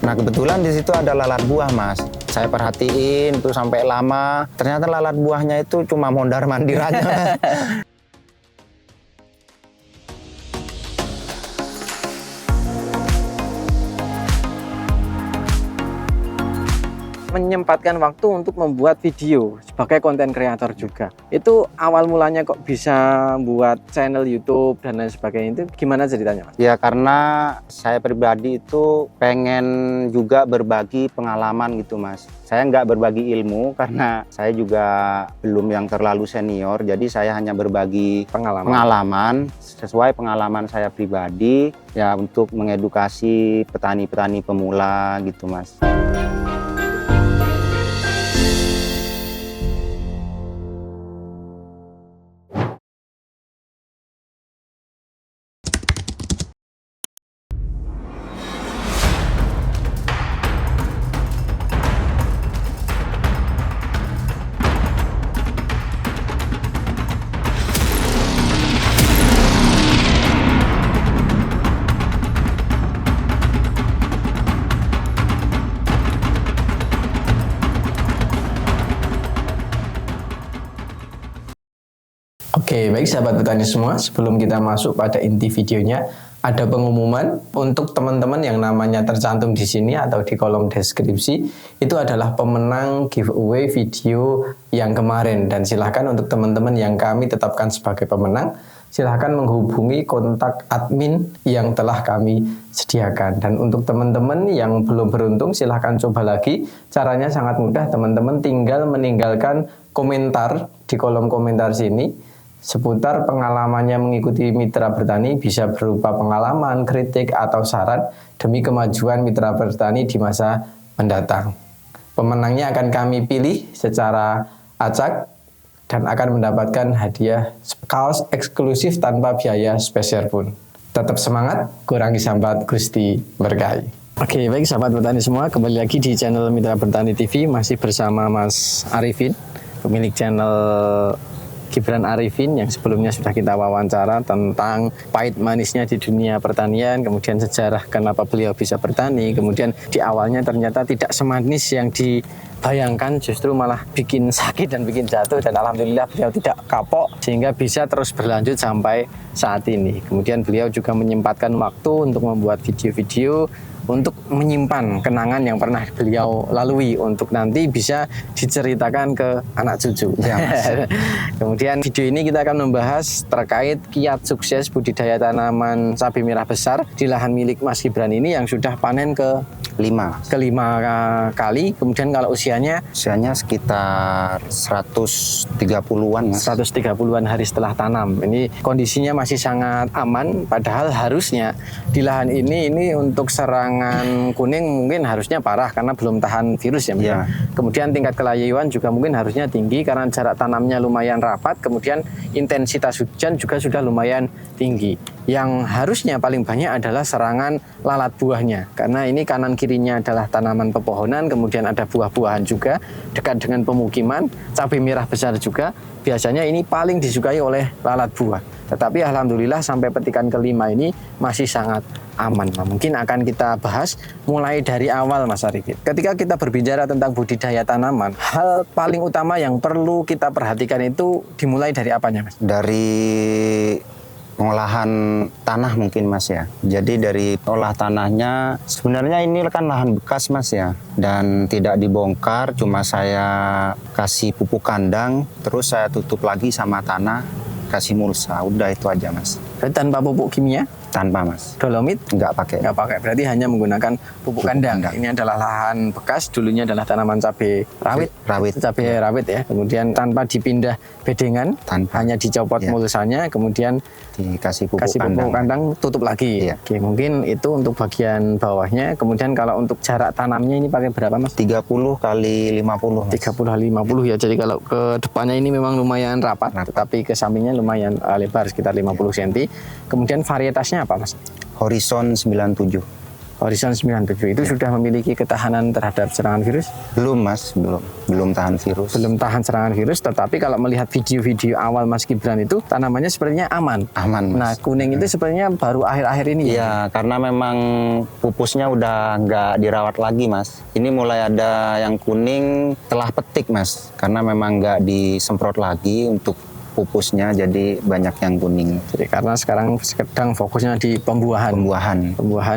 Nah kebetulan di situ ada lalat buah mas. Saya perhatiin tuh sampai lama. Ternyata lalat buahnya itu cuma mondar mandir aja. Menyempatkan waktu untuk membuat video sebagai konten kreator juga. Itu awal mulanya kok bisa buat channel YouTube dan lain sebagainya, itu gimana ceritanya mas? Ya karena saya pribadi itu pengen juga berbagi pengalaman gitu mas. Saya nggak berbagi ilmu karena saya juga belum yang terlalu senior. Jadi saya hanya berbagi pengalaman sesuai pengalaman saya pribadi ya untuk mengedukasi petani-petani pemula gitu mas. Oke, baik sahabat petani semua, sebelum kita masuk pada inti videonya, ada pengumuman untuk teman-teman yang namanya tercantum di sini atau di kolom deskripsi. Itu adalah pemenang giveaway video yang kemarin, dan silahkan untuk teman-teman yang kami tetapkan sebagai pemenang, silahkan menghubungi kontak admin yang telah kami sediakan. Dan untuk teman-teman yang belum beruntung, silahkan coba lagi. Caranya sangat mudah, teman-teman tinggal meninggalkan komentar di kolom komentar sini seputar pengalamannya mengikuti Mitra Bertani, bisa berupa pengalaman, kritik, atau saran demi kemajuan Mitra Bertani di masa mendatang. Pemenangnya akan kami pilih secara acak dan akan mendapatkan hadiah kaos eksklusif tanpa biaya spesial pun. Tetap semangat, kurangi sambat, Gusti berkahi. Oke, baik sahabat petani semua, kembali lagi di channel Mitra Bertani TV, masih bersama Mas Arifin, pemilik channel Gibran Arifin, yang sebelumnya sudah kita wawancara tentang pahit manisnya di dunia pertanian, kemudian sejarah kenapa beliau bisa bertani, kemudian di awalnya ternyata tidak semanis yang dibayangkan, justru malah bikin sakit dan bikin jatuh, dan alhamdulillah beliau tidak kapok sehingga bisa terus berlanjut sampai saat ini. Kemudian beliau juga menyempatkan waktu untuk membuat video-video untuk menyimpan kenangan yang pernah beliau lalui untuk nanti bisa diceritakan ke anak cucu. Ya, kemudian video ini kita akan membahas terkait kiat sukses budidaya tanaman cabai merah besar di lahan milik Mas Gibran ini yang sudah panen kelima kali. Kemudian kalau usianya sekitar 130-an mas. 130-an hari setelah tanam. Ini kondisinya masih sangat aman, padahal harusnya di lahan ini untuk serangan kuning mungkin harusnya parah karena belum tahan virus ya. Kemudian tingkat kelayuan juga mungkin harusnya tinggi karena jarak tanamnya lumayan rapat, kemudian intensitas hujan juga sudah lumayan tinggi. Yang harusnya paling banyak adalah serangan lalat buahnya, karena ini kanan kirinya adalah tanaman pepohonan, kemudian ada buah-buahan juga dekat dengan pemukiman, cabai merah besar juga. Biasanya ini paling disukai oleh lalat buah. Tetapi alhamdulillah sampai petikan kelima ini masih sangat aman. Nah, mungkin akan kita bahas mulai dari awal Mas Arifin. Ketika kita berbicara tentang budidaya tanaman, hal paling utama yang perlu kita perhatikan itu dimulai dari apanya Mas? Dari pengolahan tanah mungkin mas ya. Jadi dari olah tanahnya, sebenarnya ini kan lahan bekas mas ya, dan tidak dibongkar, cuma saya kasih pupuk kandang, terus saya tutup lagi sama tanah, kasih mulsa, udah itu aja mas. Tanpa pupuk kimia? Tanpa mas. Dolomit? Nggak pakai. Nggak pakai, berarti hanya menggunakan pupuk kandang. Ini adalah lahan bekas, dulunya adalah tanaman cabai rawit. Cabai rawit ya, kemudian tanpa dipindah bedengan, hanya dicopot mulsanya, kemudian dikasih pupuk kandang, tutup lagi. Oke, mungkin itu untuk bagian bawahnya. Kemudian kalau untuk jarak tanamnya ini pakai berapa mas? 30 kali 50 mas. 30 kali 50 ya, jadi kalau ke depannya ini memang lumayan rapat. Tetapi ke sampingnya lumayan lebar, sekitar 50 cm. Kemudian varietasnya apa mas? Horizon 97. Horizon 97 itu sudah memiliki ketahanan terhadap serangan virus? Belum Mas, belum tahan virus. Belum tahan serangan virus, tetapi kalau melihat video-video awal Mas Gibran itu tanamannya sepertinya aman. Aman Mas. Nah, kuning itu sepertinya baru akhir-akhir ini. Iya, karena memang pupusnya udah nggak dirawat lagi Mas. Ini mulai ada yang kuning telah petik Mas, karena memang nggak disemprot lagi untuk pupusnya, jadi banyak yang kuning. Jadi karena sekarang sedang fokusnya di pembuahan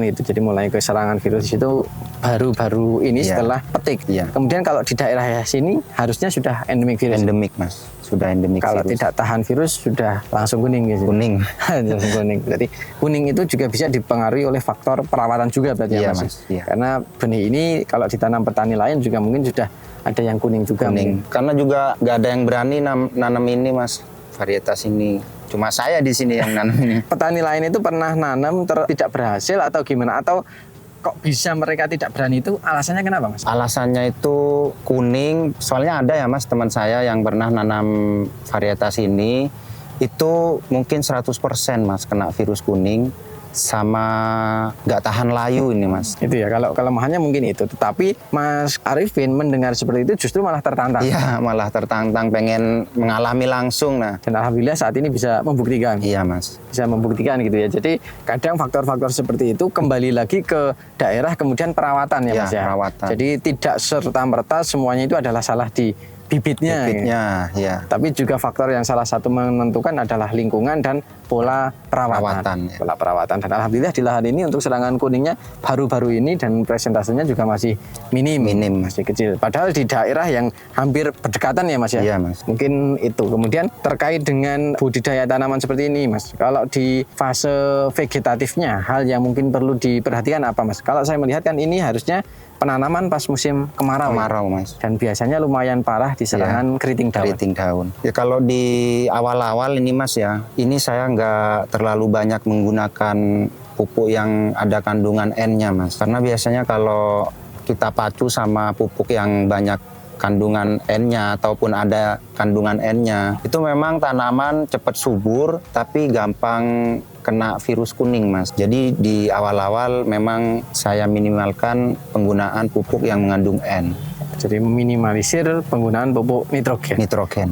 itu, jadi mulai ke serangan virus itu baru-baru ini setelah petik. Kemudian kalau di daerah sini harusnya sudah endemik virus. Endemik Mas, sudah endemik. Kalau virus. tidak tahan virus sudah langsung kuning gitu. Kuning. Langsung kuning. Jadi kuning itu juga bisa dipengaruhi oleh faktor perawatan juga berarti ya Mas. Karena benih ini kalau ditanam petani lain juga mungkin sudah ada yang kuning juga. Kuning. Karena juga nggak ada yang berani nanam ini Mas, varietas ini. Cuma saya di sini yang nanam ini. Petani lain itu pernah nanam tidak berhasil atau gimana? Atau kok bisa mereka tidak berani itu alasannya kenapa Mas? Alasannya itu kuning. Soalnya ada ya Mas teman saya yang pernah nanam varietas ini. Itu mungkin 100% Mas kena virus kuning. Sama nggak tahan layu ini Mas. Itu ya, kalau kelemahannya mungkin itu. Tetapi Mas Arifin mendengar seperti itu justru malah tertantang. Iya, malah tertantang pengen mengalami langsung. Nah, dan alhamdulillah saat ini bisa membuktikan. Iya Mas. Bisa membuktikan gitu ya. Jadi kadang faktor-faktor seperti itu kembali lagi ke daerah kemudian perawatan ya Mas ya. Perawatan. Jadi tidak serta-merta semuanya itu adalah salah di bibitnya ya. Tapi juga faktor yang salah satu menentukan adalah lingkungan dan pola perawatan. Pola perawatan. Dan alhamdulillah di lahan ini untuk serangan kuningnya baru-baru ini dan presentasenya juga masih minim, masih kecil. Padahal di daerah yang hampir berdekatan ya Mas ya. Iya Mas. Mungkin itu. Kemudian terkait dengan budidaya tanaman seperti ini Mas. Kalau di fase vegetatifnya hal yang mungkin perlu diperhatikan apa Mas? Kalau saya melihat kan ini harusnya penanaman pas musim kemarau. Mas. Dan biasanya lumayan parah di serangan keriting daun. Keriting daun. Ya kalau di awal-awal ini Mas ya, ini saya nggak terlalu banyak menggunakan pupuk yang ada kandungan N-nya Mas. Karena biasanya kalau kita pacu sama pupuk yang banyak kandungan N-nya ataupun ada kandungan N-nya, itu memang tanaman cepat subur tapi gampang kena virus kuning Mas. Jadi di awal-awal memang saya minimalkan penggunaan pupuk yang mengandung N. Jadi meminimalisir penggunaan pupuk nitrogen.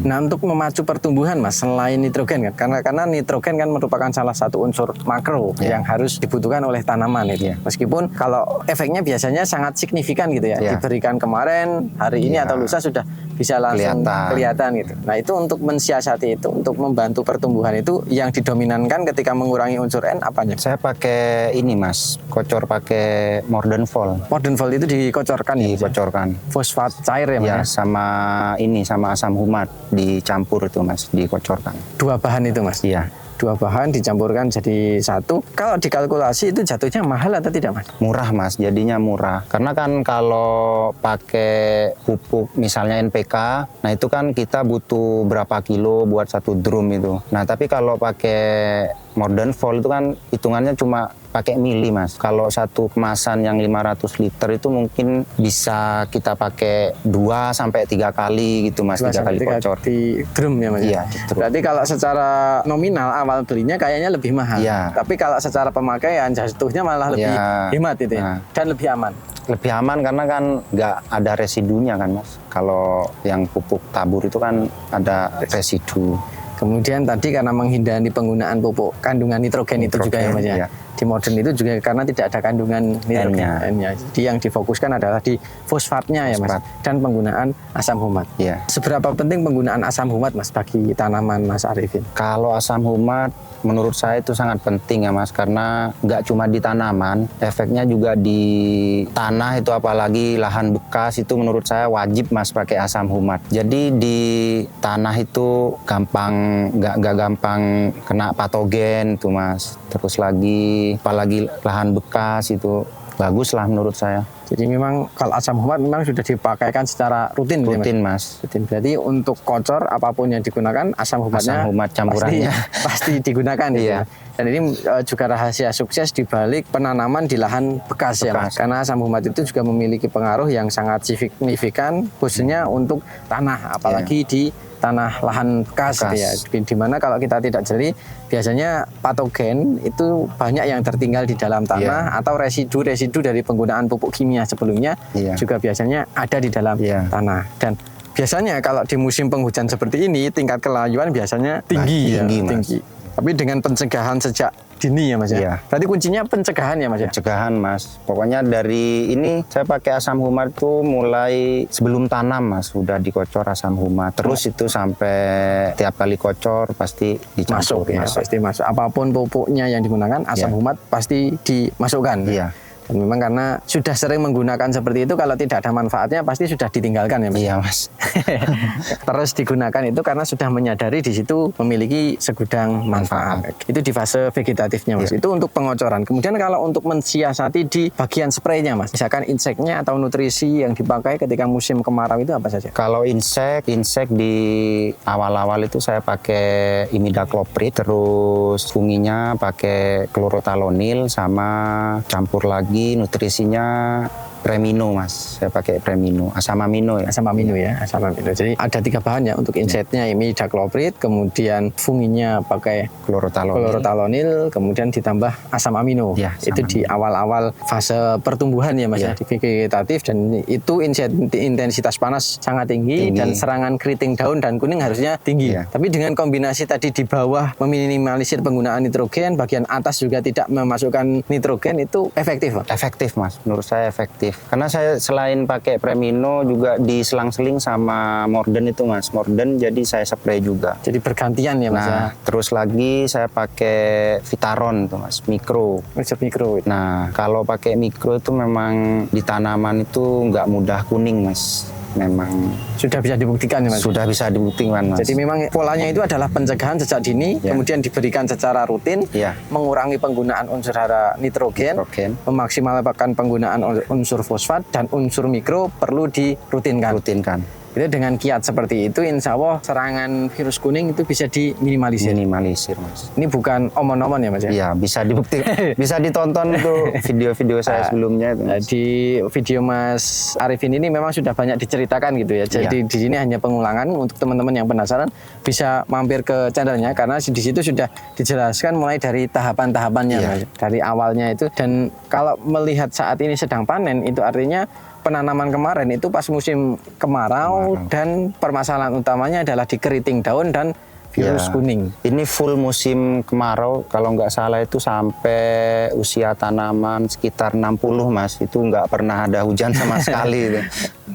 Nah untuk memacu pertumbuhan Mas, selain nitrogen kan, karena nitrogen kan merupakan salah satu unsur makro yang harus dibutuhkan oleh tanaman itu. Meskipun kalau efeknya biasanya sangat signifikan gitu ya, diberikan kemarin, hari ini atau lusa sudah bisa langsung kelihatan gitu. Nah itu untuk mensiasati itu, untuk membantu pertumbuhan itu yang didominankan ketika mengurangi unsur N apanya? Saya pakai ini Mas, kocor pakai Mordenfol. Mordenfol itu dikocorkan ya? Dikocorkan. Fosfat cair ya Mas? Ya, sama asam humat dicampur itu Mas, dikocorkan. Dua bahan itu Mas? Iya. Dua bahan dicampurkan jadi satu. Kalau dikalkulasi itu jatuhnya mahal atau tidak Mas? Murah Mas, jadinya murah. Karena kan kalau pakai pupuk misalnya NPK, nah itu kan kita butuh berapa kilo buat satu drum itu. Nah tapi kalau pakai Mordenfol itu kan hitungannya cuma pakai mili Mas. Kalau satu kemasan yang 500 liter itu mungkin bisa kita pakai 2 sampai 3 kali gitu Mas, 3 kali kocor. Di drum ya Mas? Iya, berarti kalau secara nominal awal belinya kayaknya lebih mahal. Iya. Tapi kalau secara pemakaian jatuhnya malah lebih hemat itu ya. Dan lebih aman. Lebih aman karena kan nggak ada residunya kan Mas. Kalau yang pupuk tabur itu kan ada residu. Kemudian tadi karena menghindari penggunaan pupuk kandungan nitrogen itu juga ya Mas ya. Di modern itu juga karena tidak ada kandungan nitrogen N-nya. Jadi yang difokuskan adalah di fosfatnya ya Mas, dan penggunaan asam humat. Seberapa penting penggunaan asam humat Mas bagi tanaman Mas Arifin? Kalau asam humat menurut saya itu sangat penting ya Mas, karena nggak cuma di tanaman, efeknya juga di tanah itu, apalagi lahan bekas itu menurut saya wajib Mas pakai asam humat. Jadi di tanah itu nggak gampang kena patogen tuh Mas. Terus lagi apalagi lahan bekas itu bagus lah menurut saya. Jadi memang kalau asam humat memang sudah dipakaikan secara rutin Mas. Rutin. Berarti untuk kocor apapun yang digunakan asam humatnya campurannya pasti digunakan ya. Dan ini juga rahasia sukses di balik penanaman di lahan bekas ya Mas. Karena asam humat itu juga memiliki pengaruh yang sangat signifikan khususnya untuk tanah, apalagi di tanah lahan bekas gitu ya. Di mana kalau kita tidak jeli, biasanya patogen itu banyak yang tertinggal di dalam tanah atau residu-residu dari penggunaan pupuk kimia sebelumnya juga biasanya ada di dalam tanah. Dan biasanya kalau di musim penghujan seperti ini tingkat kelayuan biasanya tinggi. Tapi dengan pencegahan sejak dini ya Mas ya. Berarti kuncinya pencegahan ya Mas ya. Pencegahan Mas. Pokoknya dari ini saya pakai asam humat itu mulai sebelum tanam Mas, sudah dikocor asam humat. Terus itu sampai tiap kali kocor pasti dicampur. Pasti masuk. Apapun pupuknya yang digunakan asam humat pasti dimasukkan. Iya. Dan memang karena sudah sering menggunakan seperti itu, kalau tidak ada manfaatnya pasti sudah ditinggalkan ya Mas. Iya Mas. Terus digunakan itu karena sudah menyadari di situ memiliki segudang manfaat. Itu di fase vegetatifnya Mas. Itu untuk pengocoran. Kemudian kalau untuk mensiasati di bagian spraynya Mas, misalkan inseknya atau nutrisi yang dipakai ketika musim kemarau itu apa saja? Kalau insek di awal-awal itu saya pakai imidacloprid, terus funginya pakai klorotalonil sama campur lagi nutrisinya Premino Mas, saya pakai Premino, asam amino ya. Asam amino ya, asam amino. Jadi ada 3 bahan ya untuk insetnya, imidacloprid, kemudian funginya pakai klorotalonil, kemudian ditambah asam amino. Itu di awal-awal fase pertumbuhan ya Mas ya, di vegetatif, dan itu intensitas panas sangat tinggi dan serangan keriting daun dan kuning harusnya tinggi. Tapi dengan kombinasi tadi di bawah meminimalisir penggunaan nitrogen, bagian atas juga tidak memasukkan nitrogen, itu efektif Mas? Efektif Mas, menurut saya efektif. Karena saya selain pakai Premino juga diselang-seling sama Morden itu Mas. Morden jadi saya spray juga. Jadi bergantian ya Mas ya. Terus lagi saya pakai Vitaron tuh Mas, mikro. Nah, kalau pakai mikro itu memang di tanaman itu nggak mudah kuning Mas. Memang sudah bisa dibuktikan ya Mas? Sudah bisa dibuktikan Mas. Jadi memang polanya itu adalah pencegahan sejak dini, kemudian diberikan secara rutin, mengurangi penggunaan unsur hara nitrogen, memaksimalkan penggunaan unsur fosfat, dan unsur mikro perlu dirutinkan. Itu dengan kiat seperti itu, insya Allah serangan virus kuning itu bisa diminimalisir. Mas. Ini bukan omon-omon ya Mas ya? Iya, bisa dibuktikan. Bisa ditonton tuh video-video saya sebelumnya itu, Mas. Di video Mas Arifin ini memang sudah banyak diceritakan gitu ya. Jadi di sini hanya pengulangan untuk teman-teman yang penasaran bisa mampir ke channelnya, karena di situ sudah dijelaskan mulai dari tahapan-tahapannya Mas. Dari awalnya itu, dan kalau melihat saat ini sedang panen itu artinya penanaman kemarin itu pas musim kemarau dan permasalahan utamanya adalah di keriting daun dan virus kuning. Ini full musim kemarau, kalau nggak salah itu sampai usia tanaman sekitar 60 Mas, itu nggak pernah ada hujan sama sekali.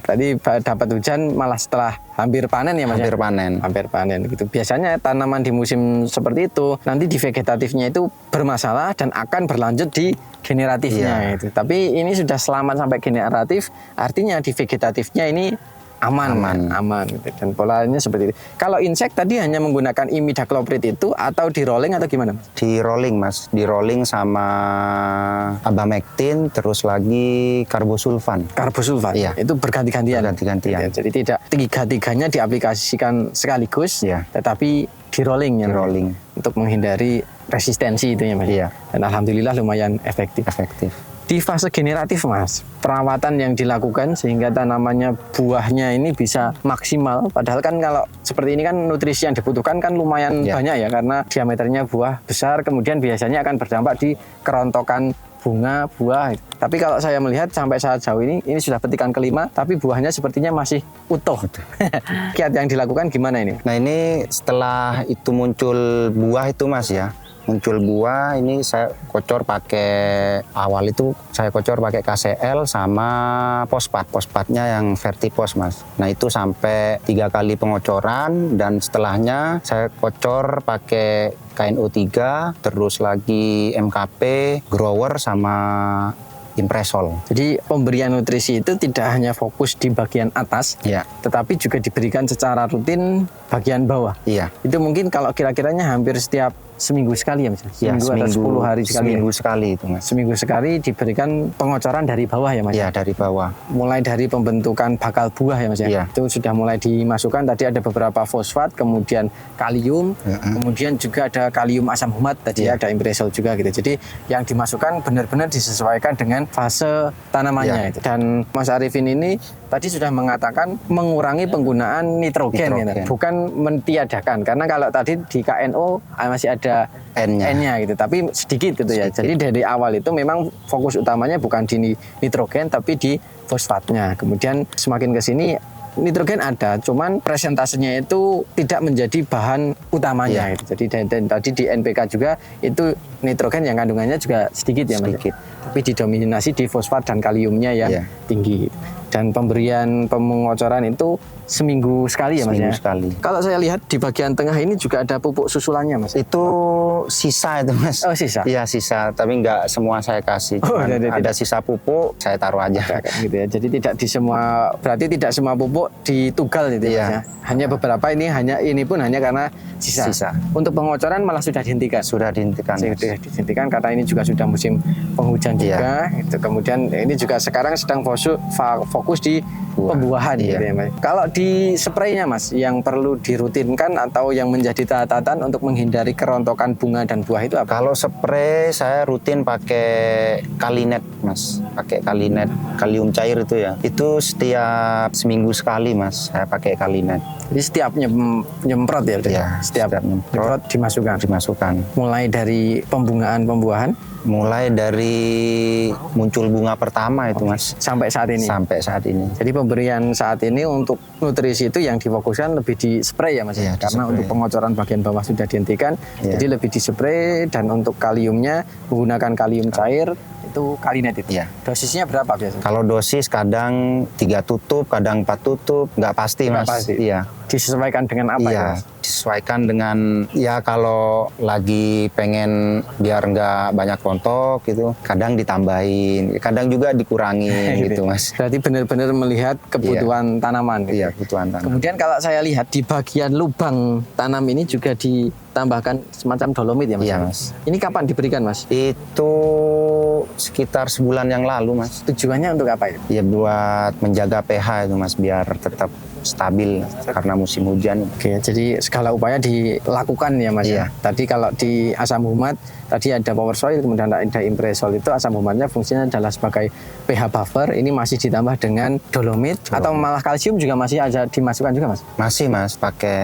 Tadi dapat hujan malah setelah hampir panen ya Mas? Hampir panen gitu. Biasanya tanaman di musim seperti itu nanti di vegetatifnya itu bermasalah dan akan berlanjut di generatifnya itu. Tapi ini sudah selamat sampai generatif, artinya di vegetatifnya ini aman gitu. Dan polanya seperti itu. Kalau insek tadi hanya menggunakan imidacloprid itu atau di rolling atau gimana Mas? Di rolling Mas, di rolling sama abamectin, terus lagi karbosulfan. Itu berganti-gantian. Jadi tidak 3-3-nya diaplikasikan sekaligus, tetapi di rolling untuk menghindari resistensi itu ya Mas. Dan alhamdulillah lumayan efektif. Di fase generatif Mas, perawatan yang dilakukan sehingga tanamannya, buahnya ini bisa maksimal. Padahal kan kalau seperti ini kan nutrisi yang dibutuhkan kan lumayan banyak ya, karena diameternya buah besar, kemudian biasanya akan berdampak di kerontokan bunga, buah. Tapi kalau saya melihat sampai saat jauh ini sudah petikan kelima, tapi buahnya sepertinya masih utuh. Kiat yang dilakukan gimana ini? Nah ini setelah itu muncul buah itu Mas ya, muncul buah ini saya kocor pakai, awal itu saya kocor pakai KCL sama fosfatnya yang Vertipos Mas. Nah itu sampai 3 kali pengocoran, dan setelahnya saya kocor pakai KNO3, terus lagi MKP, grower sama Impresol. Jadi pemberian nutrisi itu tidak hanya fokus di bagian atas, tetapi juga diberikan secara rutin bagian bawah. Itu mungkin kalau kira-kiranya hampir setiap seminggu sekali ya Mas? Seminggu atau 10 hari sekali? Seminggu sekali itu Mas. Seminggu sekali diberikan pengocoran dari bawah ya Mas? Iya, dari bawah. Mulai dari pembentukan bakal buah ya Mas ya? Itu sudah mulai dimasukkan, tadi ada beberapa fosfat, kemudian kalium, kemudian juga ada kalium asam humat, tadi ada impresol juga gitu. Jadi yang dimasukkan benar-benar disesuaikan dengan fase tanamannya itu. Dan Mas Arifin ini tadi sudah mengatakan mengurangi penggunaan nitrogen. Nitrogen. Gitu. Bukan mentiadakan, karena kalau tadi di KNO masih ada N-nya. N-nya gitu, tapi sedikit gitu ya. Jadi dari awal itu memang fokus utamanya bukan di nitrogen tapi di fosfatnya. Kemudian semakin ke sini nitrogen ada, cuman presentasenya itu tidak menjadi bahan utamanya. Gitu. Jadi dan tadi di NPK juga itu nitrogen yang kandungannya juga sedikit ya Mas. Sedikit. Tapi didominasi di fosfat dan kaliumnya yang tinggi. Dan pemberian pemengocoran itu seminggu sekali ya Mas. Seminggu ya? sekali. Kalau saya lihat di bagian tengah ini juga ada pupuk susulannya Mas. Itu sisa itu Mas. Oh, sisa? Iya sisa, tapi nggak semua saya kasih. Cuman ada sisa pupuk, saya taruh aja. Gitu ya. Jadi tidak di semua, berarti tidak semua pupuk ditugal gitu ya Mas ya. Hanya beberapa ini pun hanya karena sisa. Untuk pengocoran malah sudah dihentikan. Sudah dihentikan. Sudah dihentikan karena ini juga sudah musim penghujan juga. Itu kemudian ini juga sekarang sedang fokus di pembuahan gitu ya Mas. Kalau di spraynya Mas yang perlu dirutinkan atau yang menjadi catatan untuk menghindari kerontokan bunga dan buah itu apa? Kalau spray saya rutin pakai Kalinet Mas, pakai Kalinet kalium cair itu ya. Itu setiap seminggu sekali Mas, saya pakai Kalinet. Jadi setiap nyemprot ya? Iya, setiap nyemprot dimasukkan. Mulai dari pembungaan pembuahan? Mulai dari muncul bunga pertama itu Mas. Sampai saat ini? Sampai saat ini. Jadi pemberian saat ini untuk nutrisi itu yang difokuskan lebih di spray ya Mas? Iya, karena untuk pengocoran bagian bawah sudah dihentikan. Jadi lebih di spray dan untuk kaliumnya menggunakan kalium cair itu Kalinet itu. Dosisnya berapa biasanya? Kalau dosis kadang 3 tutup, kadang 4 tutup, nggak pasti Mas. Iya. Disesuaikan dengan apa ya Mas? Disesuaikan dengan kalau lagi pengen biar nggak banyak rontok gitu, kadang ditambahin, kadang juga dikurangi gitu Mas. Berarti benar-benar melihat kebutuhan tanaman. Gitu. Iya, kebutuhan tanaman. Kemudian kalau saya lihat di bagian lubang tanam ini juga ditambahkan semacam dolomit ya Mas? Iya Mas. Ini kapan diberikan Mas? Itu sekitar sebulan yang lalu Mas. Tujuannya untuk apa ya? Ya buat menjaga pH itu Mas, biar tetap stabil karena musim hujan. Oke, jadi segala upaya dilakukan ya Mas ya. Tadi kalau di asam humat tadi ada power soil, kemudian ada impresol, itu asam humatnya fungsinya adalah sebagai pH buffer. Ini masih ditambah dengan dolomit atau malah kalsium juga masih ada dimasukkan juga Mas? Masih Mas, pakai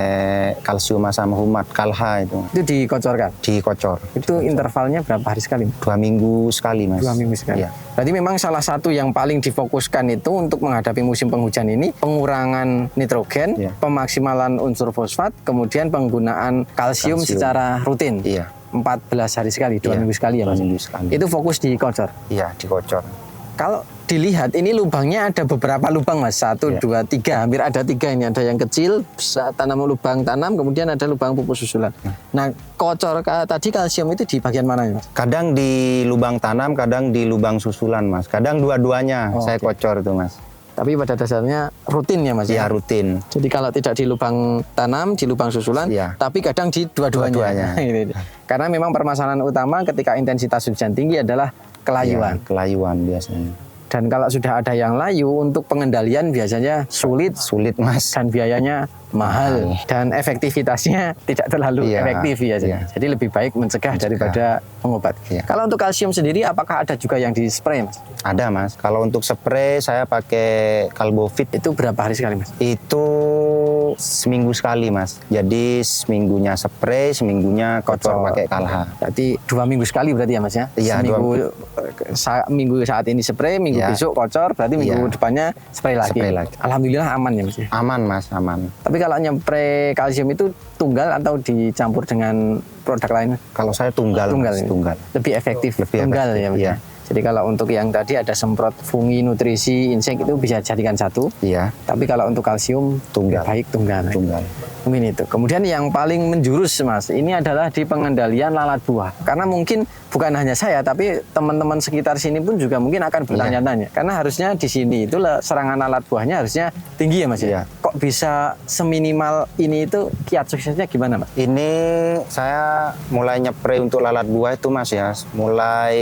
kalsium asam humat Kalha itu. Itu dikocorkan? Dikocor. Itu intervalnya berapa hari sekali? 2 minggu sekali Mas. 2 minggu sekali. Iya. Berarti memang salah satu yang paling difokuskan itu untuk menghadapi musim penghujan ini pengurangan nitrogen, pemaksimalan unsur fosfat, kemudian penggunaan kalsium secara rutin. Iya. 14 hari sekali, 2 minggu sekali ya Mas? 2 minggu sekali. Itu fokus di kocor? Iya, dikocor. Kalau dilihat ini lubangnya ada beberapa lubang Mas, 1, 2, 3, hampir ada 3 ini. Ada yang kecil, tanam lubang tanam, kemudian ada lubang pupuk susulan. Nah, kocor tadi kalsium itu di bagian mana Mas? Kadang di lubang tanam, kadang di lubang susulan Mas. Kadang dua-duanya saya kocor itu Mas. Tapi pada dasarnya rutin ya Mas? Iya, rutin. Jadi kalau tidak di lubang tanam, di lubang susulan, tapi kadang di dua-duanya. Karena memang permasalahan utama ketika intensitas hujan tinggi adalah kelayuan. Ya, kelayuan biasanya. Dan kalau sudah ada yang layu, untuk pengendalian biasanya sulit Mas. Dan biayanya mahal. Dan efektivitasnya tidak terlalu efektif ya. Jadi lebih baik mencegah daripada mengobat. Kalau untuk kalsium sendiri, apakah ada juga yang di spray Mas? Ada Mas. Kalau untuk spray saya pakai Kalbovit. Itu berapa hari sekali Mas? Itu seminggu sekali Mas. Jadi seminggunya spray, seminggunya kocor pakai Kalha. Berarti 2 minggu sekali berarti ya Mas ya? Iya. Minggu saat ini spray, minggu besok kocor, berarti minggu depannya spray lagi. Alhamdulillah aman ya Mas ya? Aman Mas, aman. Tapi kalau nyempray kalsium itu tunggal atau dicampur dengan produk lain? Kalau saya tunggal. Lebih efektif tunggal ya Mas ya? Jadi kalau untuk yang tadi ada semprot fungi, nutrisi, insek itu bisa jadikan satu. Iya. Tapi kalau untuk kalsium tunggal. Baik tunggal. Mungkin itu. Kemudian yang paling menjurus Mas, ini adalah di pengendalian lalat buah. Karena mungkin bukan hanya saya, tapi teman-teman sekitar sini pun juga mungkin akan bertanya-tanya. Karena harusnya di sini itu serangan lalat buahnya harusnya tinggi ya Mas ya. Kok bisa seminimal ini, itu kiat suksesnya gimana Mas? Ini saya mulai nyepray untuk lalat buah itu Mas ya. Mulai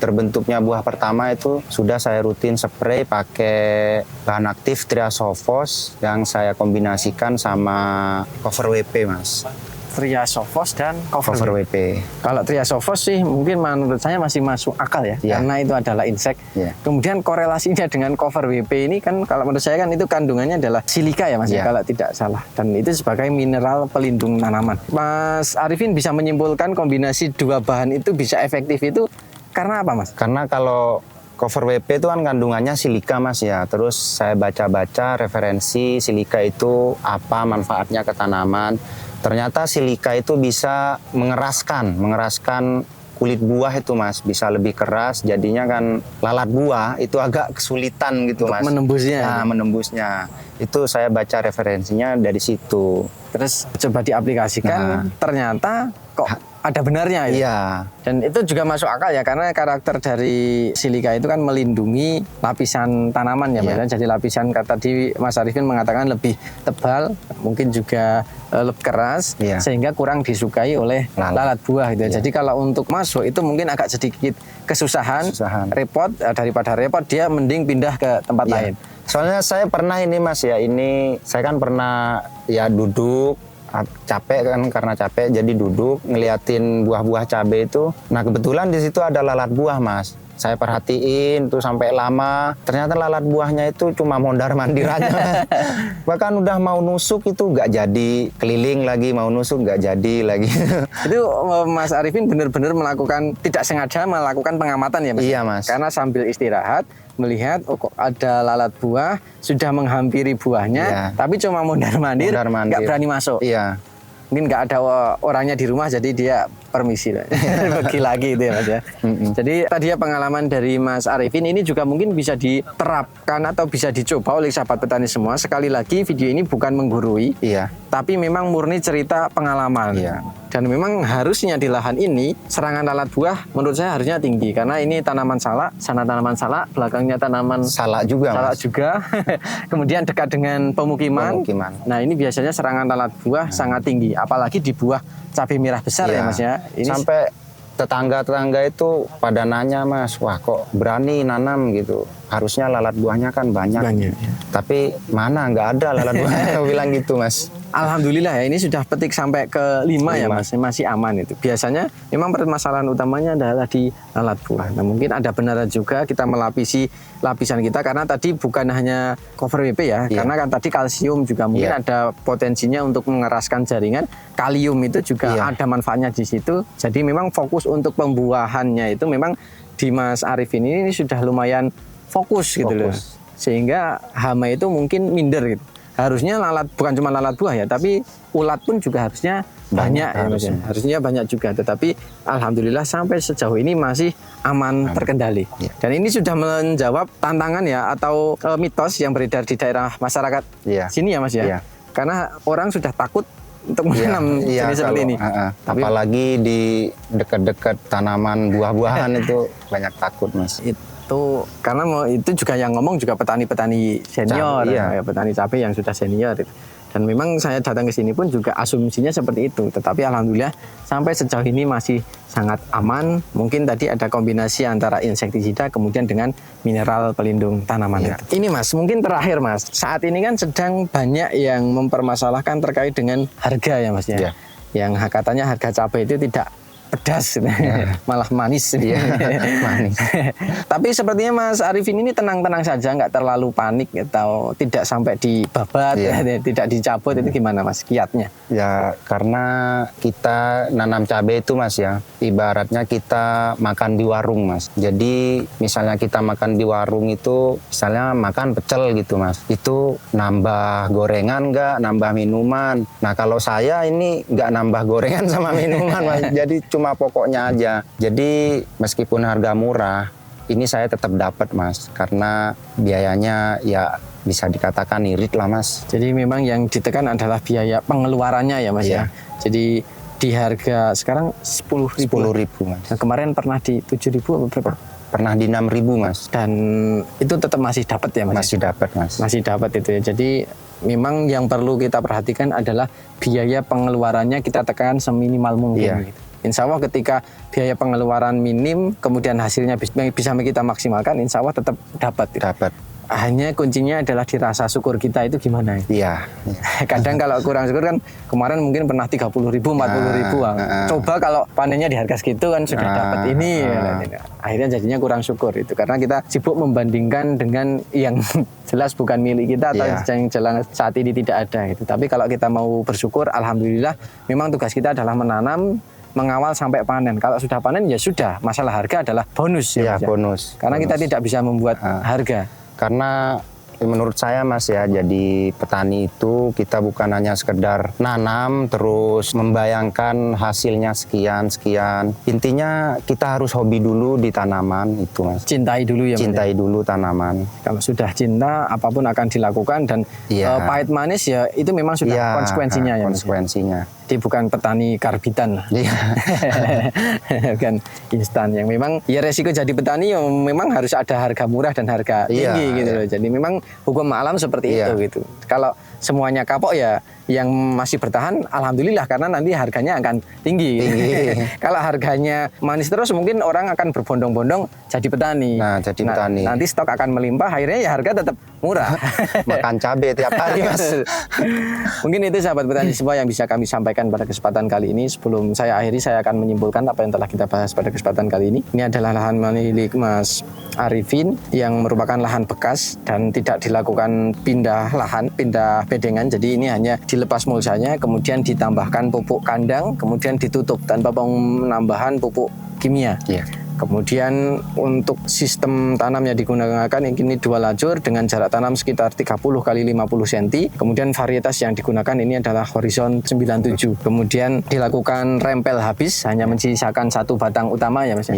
terbentuknya buah pertama itu sudah saya rutin spray pakai bahan aktif Triasofos yang saya kombinasikan sama cover WP Mas. Triasofos dan Cover cover. WP. Kalau Triasofos sih mungkin menurut saya masih masuk akal ya, Iya. karena itu adalah insek. Iya. Kemudian korelasinya dengan cover WP ini kan kalau menurut saya kan itu kandungannya adalah silika ya Mas, Iya. kalau tidak salah. Dan itu sebagai mineral pelindung tanaman. Mas Arifin bisa menyimpulkan kombinasi dua bahan itu bisa efektif itu karena apa Mas? Karena kalau cover WP itu kan kandungannya silika Mas ya. Terus saya baca-baca referensi silika itu apa manfaatnya ke tanaman. Ternyata silika itu bisa mengeraskan kulit buah itu Mas, bisa lebih keras. Jadinya kan lalat buah itu agak kesulitan gitu Mas. Menembusnya. Nah, menembusnya. Itu saya baca referensinya dari situ. Terus coba diaplikasikan, ternyata kok ada benarnya ya. Iya. Dan itu juga masuk akal ya, karena karakter dari silika itu kan melindungi lapisan tanaman ya Mas. Jadi lapisan tadi Mas Arifin mengatakan lebih tebal, mungkin juga lebih keras, Iya. sehingga kurang disukai oleh lalat buah gitu. Iya. Jadi kalau untuk masuk itu mungkin agak sedikit kesusahan, repot, daripada repot dia mending pindah ke tempat lain. Soalnya saya pernah ini Mas ya, ini saya kan pernah ya duduk capek kan, karena capek jadi duduk ngeliatin buah-buah cabai itu. Nah kebetulan di situ ada lalat buah Mas. Saya perhatiin tuh sampai lama, ternyata lalat buahnya itu cuma mondar-mandir aja. Bahkan udah mau nusuk itu nggak jadi, keliling lagi mau nusuk nggak jadi lagi. Itu Mas Arifin benar-benar melakukan, tidak sengaja melakukan pengamatan ya Mas? Iya Mas. Karena sambil istirahat melihat kok ada lalat buah sudah menghampiri buahnya, tapi cuma mondar-mandir, nggak berani masuk. Iya. Mungkin nggak ada orangnya di rumah, jadi dia permisi pergi lagi itu ya Mas ya. Jadi tadi ya pengalaman dari Mas Arifin ini juga mungkin bisa diterapkan atau bisa dicoba oleh sahabat petani semua. Sekali lagi video ini bukan menggurui, tapi memang murni cerita pengalaman. Dan memang harusnya di lahan ini serangan lalat buah menurut saya harusnya tinggi, karena ini tanaman salak, sana tanaman salak, belakangnya tanaman salak juga. Kemudian dekat dengan pemukiman. Nah ini biasanya serangan lalat buah sangat tinggi, apalagi di buah cabai merah besar ya Mas ya. Ini sampai tetangga-tetangga itu pada nanya Mas, wah kok berani nanam gitu, harusnya lalat buahnya kan banyak. Tapi mana nggak ada lalat buahnya. Bilang gitu Mas. Alhamdulillah ya, ini sudah petik sampai ke 5 ya Mas, masih aman itu. Biasanya memang permasalahan utamanya adalah di lalat buah. Nah mungkin ada benaran juga kita melapisi lapisan kita, karena tadi bukan hanya cover WP ya, karena kan tadi kalsium juga mungkin ada potensinya untuk mengeraskan jaringan. Kalium itu juga ada manfaatnya di situ. Jadi memang fokus untuk pembuahannya itu memang di Mas Arifin ini sudah lumayan fokus gitu loh. Sehingga hama itu mungkin minder gitu. Harusnya lalat, bukan cuma lalat buah ya, tapi ulat pun juga harusnya banyak ya Mas ya. Harusnya banyak juga, tetapi alhamdulillah sampai sejauh ini masih aman terkendali. Dan ini sudah menjawab tantangan ya atau mitos yang beredar di daerah masyarakat sini ya Mas ya. Karena orang sudah takut untuk menanam jenis seperti ini. Apalagi di dekat-dekat tanaman buah-buahan itu banyak takut Mas. Itu karena itu juga yang ngomong juga petani-petani senior, petani cabai yang sudah senior. Dan memang saya datang ke sini pun juga asumsinya seperti itu. Tetapi alhamdulillah sampai sejauh ini masih sangat aman. Mungkin tadi ada kombinasi antara insektisida kemudian dengan mineral pelindung tanaman. Ini Mas, mungkin terakhir Mas. Saat ini kan sedang banyak yang mempermasalahkan terkait dengan harga ya Mas ya. Yang katanya harga cabai itu tidak pedas, malah manis. Manis. Tapi sepertinya Mas Arifin ini tenang-tenang saja, nggak terlalu panik atau tidak sampai dibabat, tidak dicabut. Itu gimana Mas kiatnya? Ya karena kita nanam cabai itu Mas ya, ibaratnya kita makan di warung Mas. Jadi misalnya kita makan di warung itu, misalnya makan pecel gitu Mas, itu nambah gorengan nggak, nambah minuman. Nah kalau saya ini nggak nambah gorengan sama minuman Mas, jadi cuma pokoknya aja. Jadi meskipun harga murah, ini saya tetap dapat Mas, karena biayanya ya bisa dikatakan irit lah Mas. Jadi memang yang ditekan adalah biaya pengeluarannya ya Mas ya. Jadi di harga sekarang 10.000 Mas. Nah, kemarin pernah di 7.000 atau berapa? Pernah di 6.000 Mas. Dan itu tetap masih dapat ya Mas? Masih dapat Mas. Masih dapat itu ya. Jadi memang yang perlu kita perhatikan adalah biaya pengeluarannya kita tekan seminimal mungkin. Gitu. Insya Allah ketika biaya pengeluaran minim, kemudian hasilnya bisa kita maksimalkan, insya Allah tetap dapat. Hanya kuncinya adalah di rasa syukur kita itu gimana. Iya. Kadang kalau kurang syukur kan kemarin mungkin pernah 30.000, 40.000. Coba kalau panennya di harga segitu kan sudah dapat ini. Akhirnya jadinya kurang syukur itu karena kita sibuk membandingkan dengan yang jelas bukan milik kita atau yang jelas saat ini tidak ada gitu. Tapi kalau kita mau bersyukur, alhamdulillah memang tugas kita adalah menanam, mengawal sampai panen. Kalau sudah panen ya sudah, masalah harga adalah bonus ya. Bonus. Karena kita tidak bisa membuat harga. Karena menurut saya Mas ya, jadi petani itu kita bukan hanya sekedar nanam terus membayangkan hasilnya sekian. Intinya kita harus hobi dulu di tanaman itu Mas. Cintai dulu ya. Cintai dulu tanaman. Kalau sudah cinta, apapun akan dilakukan dan pahit manis ya itu memang sudah konsekuensinya ya. Konsekuensinya. Jadi bukan petani karbitan lah. Bukan instan yang memang ya resiko jadi petani ya memang harus ada harga murah dan harga tinggi gitu loh. Jadi memang hukum alam seperti itu gitu. Kalau semuanya kapok ya yang masih bertahan alhamdulillah karena nanti harganya akan tinggi. Kalau harganya manis terus mungkin orang akan berbondong-bondong jadi petani. Jadi petani. Nanti stok akan melimpah akhirnya ya harga tetap murah. Makan cabai tiap hari Mas. Mungkin itu sahabat petani semua yang bisa kami sampaikan pada kesempatan kali ini. Sebelum saya akhiri saya akan menyimpulkan apa yang telah kita bahas pada kesempatan kali ini. Ini adalah lahan milik Mas Arifin yang merupakan lahan bekas dan tidak dilakukan pindah lahan, pindah bedengan. Jadi ini hanya dilepas mulsanya, kemudian ditambahkan pupuk kandang, kemudian ditutup tanpa penambahan pupuk kimia. Kemudian untuk sistem tanam yang digunakan ini 2 lajur dengan jarak tanam sekitar 30 kali 50 cm. Kemudian varietas yang digunakan ini adalah Horizon 97. Kemudian dilakukan rempel habis, hanya menyisakan 1 batang utama ya Mas.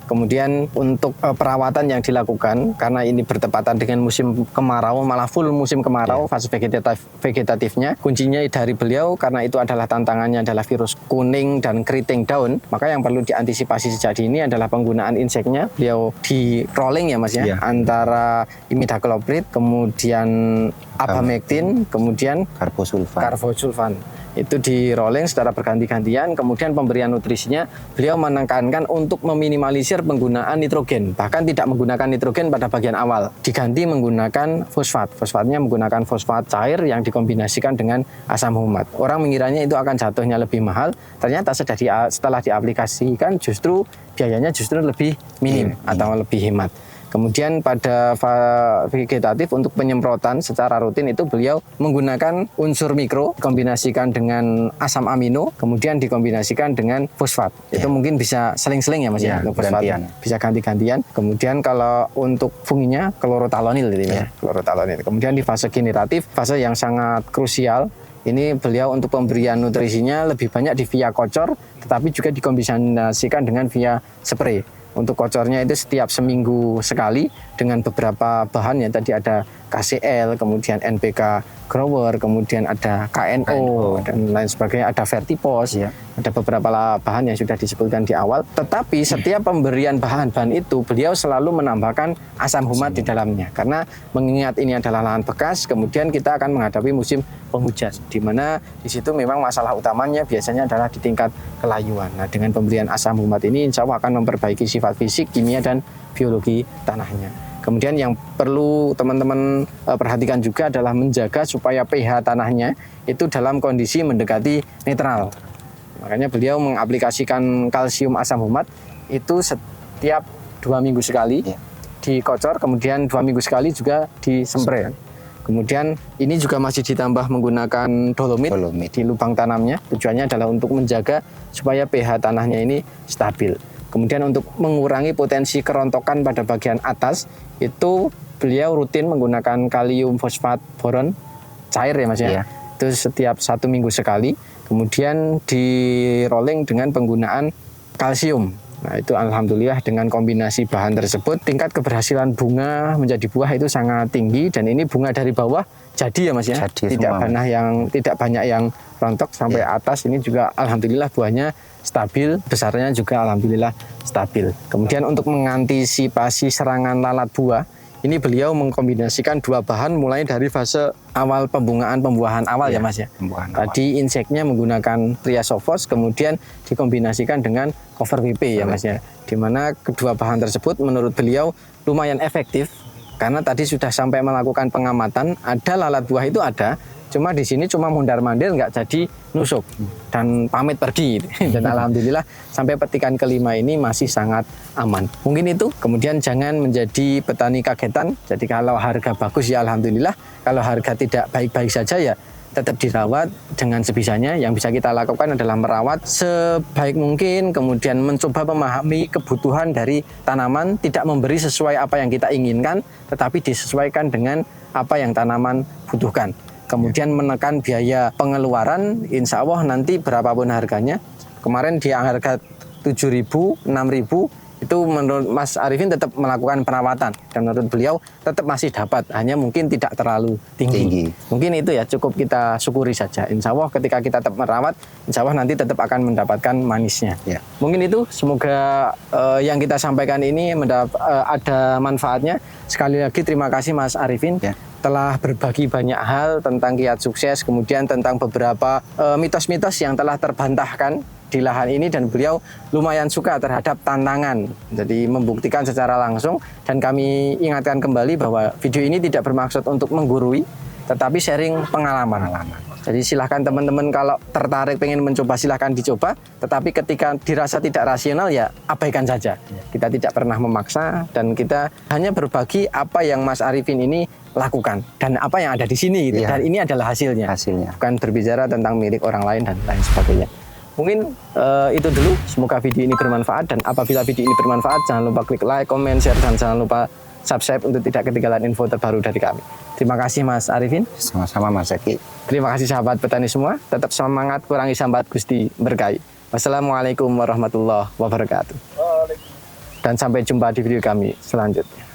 Kemudian untuk perawatan yang dilakukan karena ini bertepatan dengan musim kemarau, malah full musim kemarau, fase vegetatifnya, kuncinya dari beliau karena itu adalah tantangannya adalah virus kuning dan keriting daun, maka yang perlu diantisipasi sejak dini adalah penggunaan inseknya. Beliau di rolling ya Mas ya, antara imidacloprid, kemudian abamectin, kemudian karbosulfan. Itu di rolling secara berganti-gantian. Kemudian pemberian nutrisinya beliau menekankan untuk meminimalisir penggunaan nitrogen, bahkan tidak menggunakan nitrogen pada bagian awal, diganti menggunakan fosfatnya menggunakan fosfat cair yang dikombinasikan dengan asam humat. Orang mengiranya itu akan jatuhnya lebih mahal, ternyata setelah diaplikasikan justru biayanya justru lebih minim atau lebih hemat. Kemudian pada vegetatif untuk penyemprotan secara rutin itu beliau menggunakan unsur mikro dikombinasikan dengan asam amino, kemudian dikombinasikan dengan fosfat. Itu mungkin bisa seling-seling ya Mas ya, untuk fosfat. Bisa ganti-gantian. Kemudian kalau untuk funginya klorotalonil gitu ya. Klorotalonil. Kemudian di fase generatif, fase yang sangat krusial. Ini beliau untuk pemberian nutrisinya lebih banyak di via kocor, tetapi juga dikombinasikan dengan via spray. Untuk kocornya itu setiap seminggu sekali dengan beberapa bahan yang tadi ada KCL, kemudian NPK grower, kemudian ada KNO dan lain sebagainya, ada Vertipos, ada beberapa bahan yang sudah disebutkan di awal. Tetapi setiap pemberian bahan-bahan itu beliau selalu menambahkan asam humat di dalamnya karena mengingat ini adalah lahan bekas, kemudian kita akan menghadapi musim penghujan di mana di situ memang masalah utamanya biasanya adalah di tingkat kelayuan. Nah, dengan pemberian asam humat ini insya Allah akan memperbaiki sifat fisik, kimia dan biologi tanahnya. Kemudian yang perlu teman-teman perhatikan juga adalah menjaga supaya pH tanahnya itu dalam kondisi mendekati netral. Makanya beliau mengaplikasikan kalsium asam humat itu setiap 2 minggu sekali dikocor, kemudian 2 minggu sekali juga disempre. Kemudian ini juga masih ditambah menggunakan dolomit di lubang tanamnya. Tujuannya adalah untuk menjaga supaya pH tanahnya ini stabil. Kemudian untuk mengurangi potensi kerontokan pada bagian atas, itu beliau rutin menggunakan kalium fosfat boron cair ya Mas ya. Itu setiap 1 minggu sekali. Kemudian di rolling dengan penggunaan kalsium. Nah itu alhamdulillah dengan kombinasi bahan tersebut tingkat keberhasilan bunga menjadi buah itu sangat tinggi dan ini bunga dari bawah jadi ya Mas ya. Tidak banyak yang rontok sampai atas, ini juga alhamdulillah buahnya stabil, besarnya juga alhamdulillah stabil. Kemudian untuk mengantisipasi serangan lalat buah, ini beliau mengkombinasikan 2 bahan mulai dari fase awal pembuahan awal ya Mas ya. Tadi inseknya menggunakan Triasofos, kemudian dikombinasikan dengan Cover WP ya Mas ya. Di mana kedua bahan tersebut menurut beliau lumayan efektif Karena tadi sudah sampai melakukan pengamatan, ada lalat buah itu ada, cuma di sini cuma mondar-mandir nggak jadi nusuk dan pamit pergi. Dan alhamdulillah sampai petikan kelima ini masih sangat aman. Mungkin itu. Kemudian jangan menjadi petani kagetan. Jadi kalau harga bagus ya alhamdulillah, kalau harga tidak baik-baik saja ya tetap dirawat dengan sebisanya. Yang bisa kita lakukan adalah merawat sebaik mungkin, kemudian mencoba memahami kebutuhan dari tanaman, tidak memberi sesuai apa yang kita inginkan, tetapi disesuaikan dengan apa yang tanaman butuhkan. Kemudian menekan biaya pengeluaran, insya Allah nanti berapapun harganya. Kemarin di harga 7.000, 6.000, itu menurut Mas Arifin tetap melakukan perawatan. Dan menurut beliau tetap masih dapat, hanya mungkin tidak terlalu tinggi. Mungkin itu ya cukup kita syukuri saja. Insya Allah ketika kita tetap merawat, insya Allah nanti tetap akan mendapatkan manisnya. Ya. Mungkin itu, semoga yang kita sampaikan ini ada manfaatnya. Sekali lagi terima kasih Mas Arifin. Ya, telah berbagi banyak hal tentang kiat sukses, kemudian tentang beberapa mitos-mitos yang telah terbantahkan di lahan ini, dan beliau lumayan suka terhadap tantangan. Jadi membuktikan secara langsung, dan kami ingatkan kembali bahwa video ini tidak bermaksud untuk menggurui, tetapi sharing pengalaman. Jadi silahkan teman-teman kalau tertarik pengen mencoba silahkan dicoba, tetapi ketika dirasa tidak rasional ya abaikan saja. Kita tidak pernah memaksa, dan kita hanya berbagi apa yang Mas Arifin ini lakukan dan apa yang ada di sini gitu. Dan ini adalah hasilnya. Bukan berbicara tentang milik orang lain dan lain sebagainya. Mungkin itu dulu, semoga video ini bermanfaat, dan apabila video ini bermanfaat jangan lupa klik like, comment, share, dan jangan lupa subscribe untuk tidak ketinggalan info terbaru dari kami. Terima kasih Mas Arifin. Sama-sama Mas Eki. Terima kasih sahabat petani semua, tetap semangat, kurangi sambat, Gusti berkahi. Wassalamualaikum warahmatullahi wabarakatuh. Dan sampai jumpa di video kami selanjutnya.